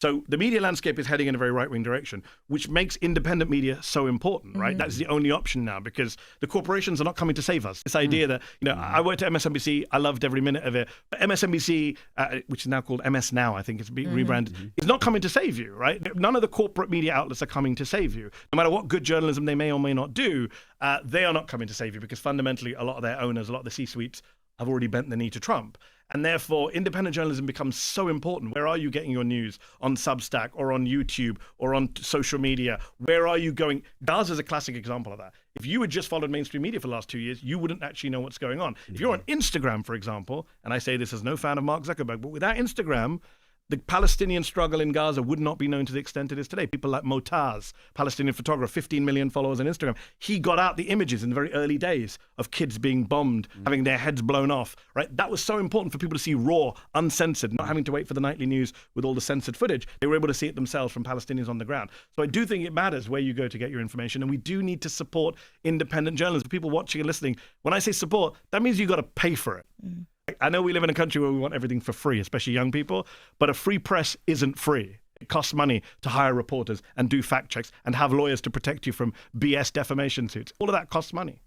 So the media landscape is heading in a very right-wing direction, which makes independent media so important, right? That's the only option now because the corporations are not coming to save us. This idea that, I worked at MSNBC, I loved every minute of it, but MSNBC, which is now called MS Now, I think it's rebranded, is not coming to save you, right? None of the corporate media outlets are coming to save you. No matter what good journalism they may or may not do, they are not coming to save you because fundamentally a lot of their owners, a lot of the C-suites have already bent the knee to Trump. And therefore, independent journalism becomes so important. Where are you getting your news? On Substack or on YouTube or on social media? Where are you going? Gaza is a classic example of that. If you had just followed mainstream media for the last 2 years, you wouldn't actually know what's going on. If you're on Instagram, for example, and I say this as no fan of Mark Zuckerberg, but without Instagram, the Palestinian struggle in Gaza would not be known to the extent it is today. People like Motaz, Palestinian photographer, 15 million followers on Instagram. He got out the images in the very early days of kids being bombed, having their heads blown off, right? That was so important for people to see raw, uncensored, not having to wait for the nightly news with all the censored footage. They were able to see it themselves from Palestinians on the ground. So I do think it matters where you go to get your information, and we do need to support independent journalism. People watching and listening, when I say support, that means you got to pay for it. I know we live in a country where we want everything for free, especially young people, but a free press isn't free. It costs money to hire reporters and do fact checks and have lawyers to protect you from BS defamation suits. All of that costs money.